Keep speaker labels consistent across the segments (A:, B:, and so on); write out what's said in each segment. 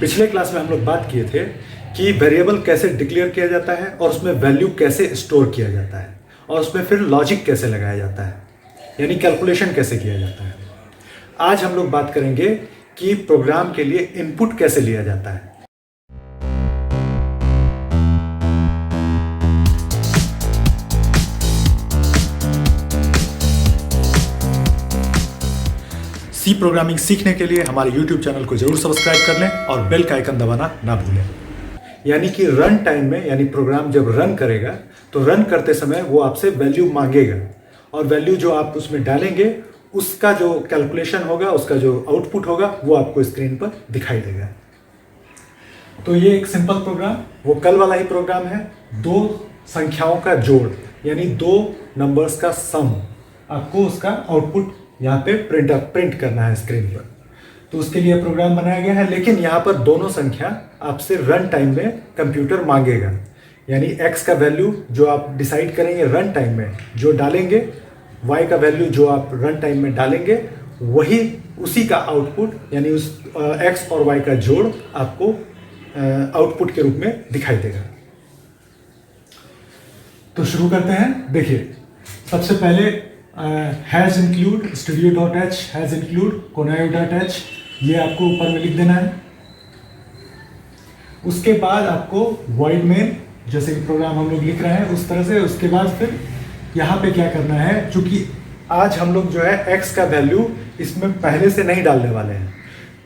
A: पिछले क्लास में हम लोग बात किए थे कि वेरिएबल कैसे डिक्लेयर किया जाता है और उसमें वैल्यू कैसे स्टोर किया जाता है और उसमें फिर लॉजिक कैसे लगाया जाता है, यानी कैलकुलेशन कैसे किया जाता है। आज हम लोग बात करेंगे कि प्रोग्राम के लिए इनपुट कैसे लिया जाता है। सी प्रोग्रामिंग सीखने के लिए हमारे YouTube चैनल को जरूर सब्सक्राइब कर लें और बेल का आइकन दबाना ना भूलें। यानी कि रन टाइम में, यानी प्रोग्राम जब रन करेगा तो रन करते समय वो आपसे वैल्यू मांगेगा और वैल्यू जो आप उसमें डालेंगे उसका जो कैलकुलेशन होगा, उसका जो आउटपुट होगा वो आपको स्क्रीन पर दिखाई देगा। तो ये एक सिंपल प्रोग्राम, वो कल वाला ही प्रोग्राम है। दो संख्याओं का जोड़ यानी दो नंबर्स का सम, आपको उसका आउटपुट यहाँ पे प्रिंट करना है स्क्रीन पर। तो उसके लिए प्रोग्राम बनाया गया है, लेकिन यहाँ पर दोनों संख्या आपसे रन टाइम में कंप्यूटर मांगेगा। यानी x का वैल्यू जो आप डिसाइड करेंगे रन टाइम में जो डालेंगे, y का वैल्यू जो आप रन टाइम में डालेंगे, वही उसी का आउटपुट यानी उस x और y का जोड़ आपको आउटपुट के रूप में दिखाई देगा। तो शुरू करते हैं। देखिए, सबसे पहले has include studio.h has include conaio.h ये आपको ऊपर में लिख देना है। उसके बाद आपको void main, जैसे कि प्रोग्राम हम लोग लिख रहे हैं उस तरह से। उसके बाद फिर यहाँ पे क्या करना है, क्योंकि आज हम लोग जो है x का वैल्यू इसमें पहले से नहीं डालने वाले हैं,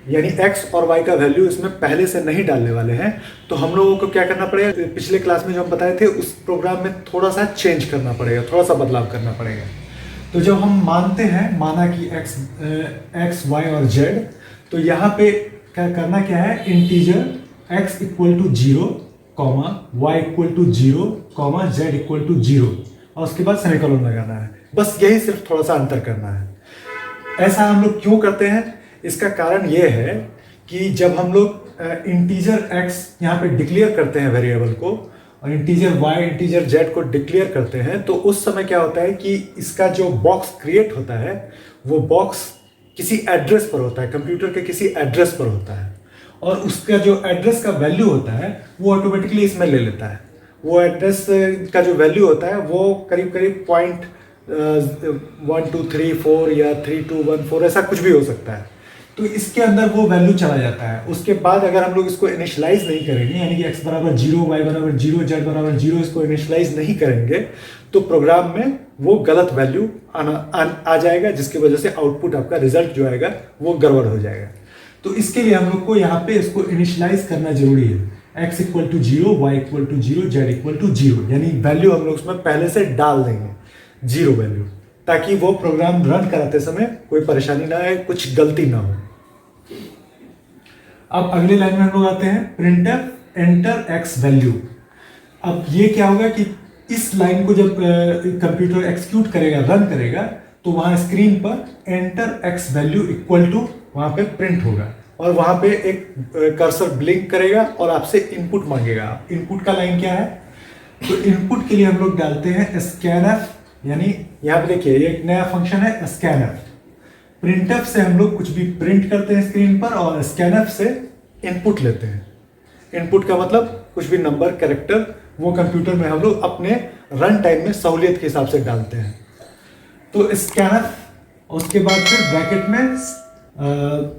A: यानी x और y का वैल्यू इसमें पहले से नहीं डालने वाले हैं, तो हम लोगों को क्या करना पड़ेगा, पिछले क्लास में जो हम बताए थे उस प्रोग्राम में थोड़ा सा चेंज करना पड़ेगा, थोड़ा सा बदलाव करना पड़ेगा। तो जब हम मानते हैं, माना कि x, y और z, तो यहाँ पे क्या करना क्या है, integer x equal to 0, y equal to 0, z equal to 0 और उसके बाद सेमीकोलन लगाना है। बस यही सिर्फ थोड़ा सा अंतर करना है। ऐसा हम लोग क्यों करते हैं, इसका कारण ये है कि जब हम लोग इंटीजर x यहाँ पे डिक्लेयर करते हैं वेरिएबल को और इंटीजर y, इंटीजर z को डिक्लेयर करते हैं, तो उस समय क्या होता है कि इसका जो बॉक्स क्रिएट होता है वो बॉक्स किसी एड्रेस पर होता है, कंप्यूटर के किसी एड्रेस पर होता है, और उसका जो एड्रेस का वैल्यू होता है वो ऑटोमेटिकली इसमें ले लेता है। वो एड्रेस का जो वैल्यू होता है वो करीब करीब 0.1234 या 3214 ऐसा कुछ भी हो सकता है। तो इसके अंदर वो वैल्यू चला जाता है। उसके बाद अगर हम लोग इसको इनिशियलाइज नहीं करेंगे, यानी कि x बराबर 0, y बराबर 0, z बराबर 0 इसको इनिशियलाइज नहीं करेंगे, तो प्रोग्राम में वो गलत वैल्यू आ जाएगा, जिसकी वजह से आउटपुट आपका रिजल्ट जो आएगा वो गड़बड़ हो जाएगा। तो इसके लिए हम लोग को यहाँ पे इसको इनिशियलाइज करना जरूरी है। x equal to 0, y equal to 0, z equal to 0, यानी वैल्यू हम लोग उसमें पहले से डाल देंगे 0 वैल्यू, ताकि वो प्रोग्राम रन कराते समय कोई परेशानी ना आए, कुछ गलती ना हो। अब अगले लाइन में हम लोग आते हैं, प्रिंटफ एंटर x वैल्यू। अब ये क्या होगा कि इस लाइन को जब कंप्यूटर एक्सिक्यूट करेगा, रन करेगा, तो वहां स्क्रीन पर enter x value equal to वहां पे प्रिंट होगा और वहां पे एक कर्सर ब्लिंक करेगा और आपसे इनपुट मांगेगा। इनपुट का लाइन क्या है, तो इनपुट के लिए हम लोग डालते हैं scanf, यानी यहाँ पे देखिए ये एक नया फंक्शन है scanf। प्रिंटफ से हम लोग कुछ भी प्रिंट करते हैं स्क्रीन पर और स्कैनफ से इनपुट लेते हैं। इनपुट का मतलब कुछ भी नंबर, कैरेक्टर, वो कंप्यूटर में हम लोग अपने रन टाइम में सहूलियत के हिसाब से डालते हैं। तो स्कैनफ, उसके बाद फिर ब्रैकेट में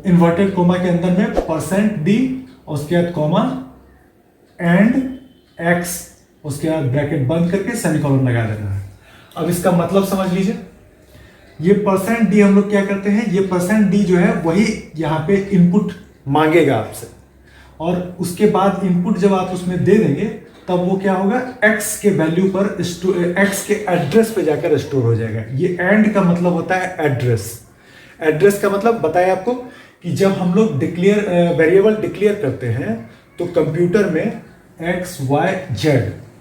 A: इन्वर्टेड कोमा के अंदर में %d, उसके बाद कॉमा एंड x, उसके बाद ब्रैकेट बंद करके सेमीकोलन लगा देना है। अब इसका मतलब समझ लीजिए, ये %d हम लोग क्या करते हैं, ये %d जो है वही यहाँ पे इनपुट मांगेगा आपसे, और उसके बाद इनपुट जब आप उसमें दे देंगे तब वो क्या होगा, x के वैल्यू पर x के एड्रेस पे जाकर स्टोर हो जाएगा। ये एंड का मतलब होता है एड्रेस। एड्रेस का मतलब बताया आपको कि जब हम लोग वेरिएबल डिक्लेयर करते हैं तो कंप्यूटर में x, y, z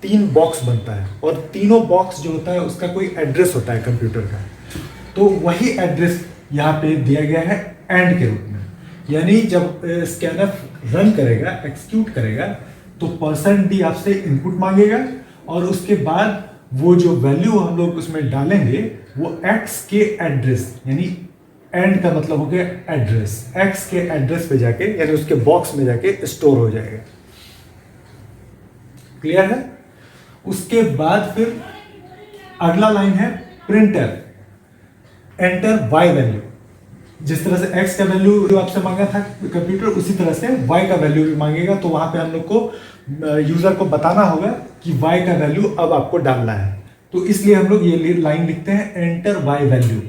A: 3 बॉक्स बनता है और तीनों बॉक्स जो होता है उसका कोई एड्रेस होता है कंप्यूटर का। तो वही एड्रेस यहाँ पे दिया गया है एंड के रूप में, यानी जब स्कैनफ रन करेगा, एक्सिक्यूट करेगा, तो %d आपसे इनपुट मांगेगा और उसके बाद वो जो वैल्यू हम लोग उसमें डालेंगे वो x के एड्रेस यानी एंड का मतलब हो गया एड्रेस, एक्स के एड्रेस पे जाके यानी उसके बॉक्स में जाके स्टोर हो जाएगा। क्लियर है? उसके बाद फिर अगला लाइन है प्रिंटर एंटर वाई वैल्यू। जिस तरह से एक्स का वैल्यू जो आपसे मांगा था कंप्यूटर, उसी तरह से वाई का वैल्यू भी मांगेगा। तो वहां पे हम लोग को यूजर को बताना होगा कि वाई का वैल्यू अब आपको डालना है। तो इसलिए हम लोग ये लाइन लिखते हैं एंटर वाई वैल्यू।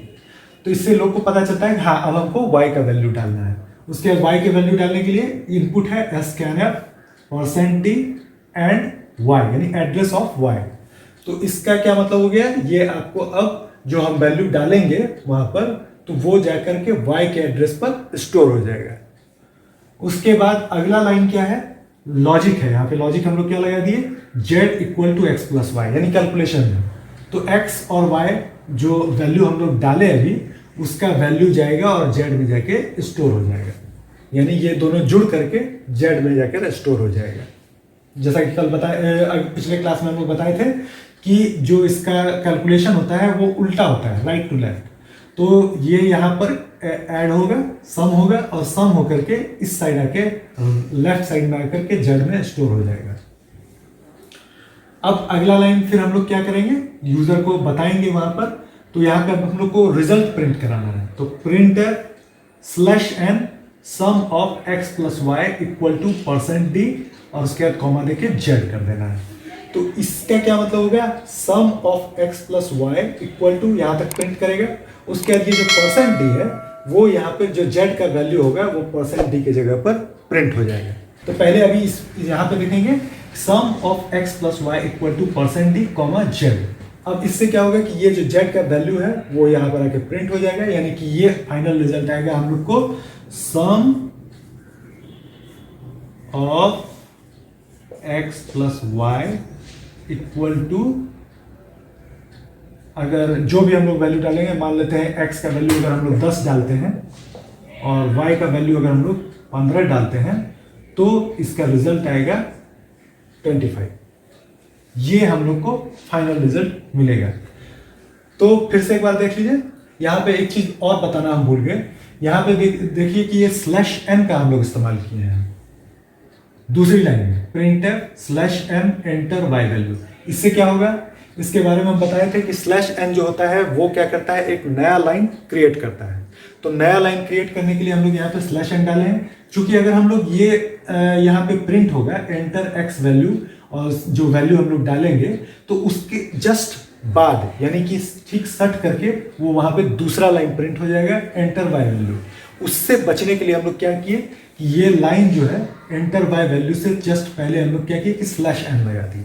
A: तो इससे लोग को पता चलता है कि हाँ अब हमको वाई का वैल्यू डालना है। उसके बाद वाई के वैल्यू डालने के लिए इनपुट है स्कैनफ %d एंड वाई यानी एड्रेस ऑफ वाई। तो इसका क्या मतलब हो गया, ये आपको अब जो हम वैल्यू डालेंगे वहां पर तो वो जाकर के वाई के एड्रेस पर स्टोर हो जाएगा। उसके बाद अगला लाइन क्या है, लॉजिक है। यहाँ पे लॉजिक हम लोग क्या लगा दिए, z equal to X plus Y यानी कैलकुलेशन है। तो x और y जो वैल्यू हम लोग डाले अभी उसका वैल्यू जाएगा और z में जाके स्टोर हो जाएगा, यानी ये दोनों जुड़ करके z में जाकर स्टोर हो जाएगा। जैसा कि कल बताए पिछले क्लास में हम लोग बताए थे कि जो इसका कैलकुलेशन होता है वो उल्टा होता है, राइट टू लेफ्ट। तो ये यहाँ पर ऐड होगा, सम होगा और सम होकर के इस साइड आके लेफ्ट साइड में आकर के जेड में स्टोर हो जाएगा। अब अगला लाइन फिर हम लोग क्या करेंगे, यूजर को बताएंगे वहां पर। तो यहाँ पे हम लोग को रिजल्ट प्रिंट कराना है। तो printer /n sum of x plus Y equal to %d और उसके बाद कॉमा देके जेड कर देना है। तो इसका क्या मतलब होगा, sum of x plus Y equal to यहां तक प्रिंट करेगा। उसके बाद ये जो %d है वो यहाँ पे जो z का वैल्यू होगा वो %d के जगह पर प्रिंट हो जाएगा। तो पहले अभी इस यहाँ पे लिखेंगे sum of x plus Y equal to %d comma Z. अब इससे क्या होगा कि ये जो z का वैल्यू है वो यहाँ पर आके प्रिंट हो जाएगा, यानी कि ये फाइनल रिजल्ट आएगा हम लोग को sum of x plus Y equal to, अगर जो भी हम लोग वैल्यू डालेंगे, मान लेते हैं x का वैल्यू अगर हम लोग 10 डालते हैं और y का वैल्यू अगर हम लोग 15 डालते हैं तो इसका रिजल्ट आएगा 25। ये हम लोग को फाइनल रिजल्ट मिलेगा। तो फिर से एक बार देख लीजिए, यहाँ पे एक चीज और बताना हम भूल गए। यहाँ पे देखिए कि ये /n का हम लोग इस्तेमाल किए हैं दूसरी लाइन में, printf /n enter Y value. इससे क्या होगा, इसके बारे में हम बताए थे कि /n जो होता है वो क्या करता है, एक नया लाइन क्रिएट करता है। तो नया लाइन क्रिएट करने के लिए हम लोग यहाँ पे /n डाले हैं। क्योंकि अगर हम लोग ये यहाँ पे प्रिंट होगा एंटर x वैल्यू और जो वैल्यू हम लोग डालेंगे तो उसके जस्ट बाद यानी कि ठीक सट करके वो वहां पे दूसरा लाइन प्रिंट हो जाएगा एंटर वाई वैल्यू। उससे बचने के लिए हम लोग क्या किए कि ये लाइन जो है एंटर वाई वैल्यू से जस्ट पहले हम लोग क्या किए कि /n लगा दिए।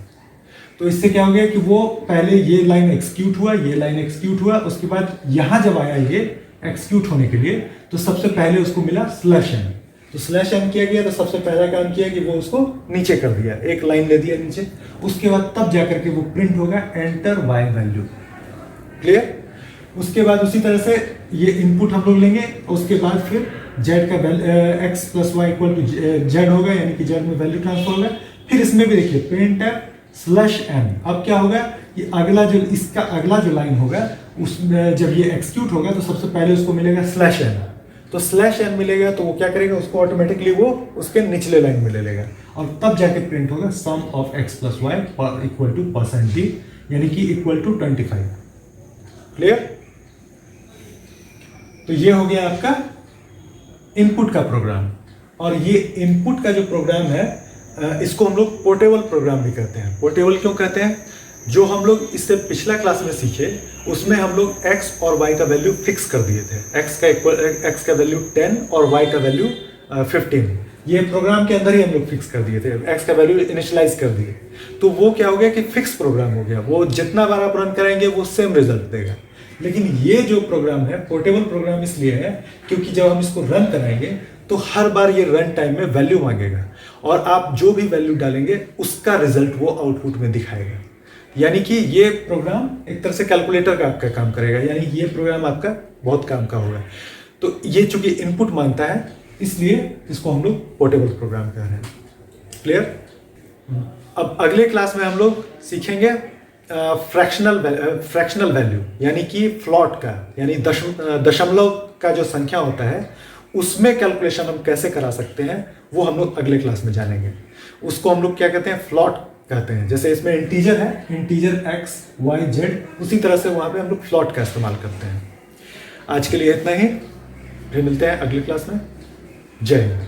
A: तो इससे क्या हो गया कि वो पहले ये लाइन एक्सिक्यूट हुआ, ये लाइन एक्सिक्यूट हुआ, उसके बाद यहां जब आया ये एक्सिक्यूट होने के लिए तो सबसे पहले उसको मिला /n। तो /n किया गया तो सबसे पहला काम किया कि वो उसको नीचे कर दिया, एक लाइन ले दिया नीचे। उसके बाद तब जाकर के वो प्रिंट होगा एंटर वाई वैल्यू। क्लियर? उसके बाद उसी तरह से ये इनपुट हम लोग लेंगे, उसके बाद फिर z का x plus Y equal to z होगा, यानी कि z में वैल्यू ट्रांसफर होगा। फिर इसमें भी देखिए प्रिंटफ /n। अब क्या होगा कि अगला जो इसका अगला जो लाइन होगा उसमें जब ये एक्सिक्यूट होगा तो सबसे पहले उसको मिलेगा /n। तो /n मिलेगा तो वो क्या करेगा, उसको ऑटोमेटिकली वो उसके निचले लाइन में ले लेगा और तब जाके प्रिंट होगा sum of x plus Y equal to %d यानी कि इक्वल टू 25। क्लियर? तो ये हो गया आपका इनपुट का प्रोग्राम। और ये इनपुट का जो प्रोग्राम है इसको हम लोग पोर्टेबल प्रोग्राम भी कहते हैं। पोर्टेबल क्यों कहते हैं, जो हम लोग इससे पिछला क्लास में सीखे उसमें हम लोग x और y का वैल्यू फिक्स कर दिए थे। x का वैल्यू 10 और y का वैल्यू 15, ये प्रोग्राम के अंदर ही हम लोग फिक्स कर दिए थे, x का वैल्यू इनिशियलाइज कर दिए। तो वो क्या हो गया कि फिक्स प्रोग्राम हो गया, वो जितना बार आप रन करेंगे वो सेम रिजल्ट देगा। लेकिन ये जो प्रोग्राम है पोर्टेबल प्रोग्राम इसलिए है क्योंकि जब हम इसको रन कराएंगे तो हर बार ये रन टाइम में वैल्यू मांगेगा और आप जो भी वैल्यू डालेंगे उसका रिजल्ट वो आउटपुट में दिखाएगा। यानी कि ये प्रोग्राम एक तरह से कैलकुलेटर का आपका काम करेगा, यानी ये प्रोग्राम आपका बहुत काम का होगा। तो ये चूंकि इनपुट मांगता है इसलिए इसको हम लोग पोर्टेबल प्रोग्राम कह रहे हैं। क्लियर? अब अगले क्लास में हम लोग सीखेंगे फ्रैक्शनल वैल्यू यानी कि फ्लॉट का, यानी दशमलव का जो संख्या होता है उसमें कैलकुलेशन हम कैसे करा सकते हैं वो हम लोग अगले क्लास में जानेंगे। उसको हम लोग क्या कहते हैं, फ्लॉट कहते हैं। जैसे इसमें इंटीजर है, इंटीजर एक्स वाई जेड, उसी तरह से वहां पे हम लोग फ्लॉट का इस्तेमाल करते हैं। आज के लिए इतना ही, फिर मिलते हैं अगली क्लास में। जय हिंद।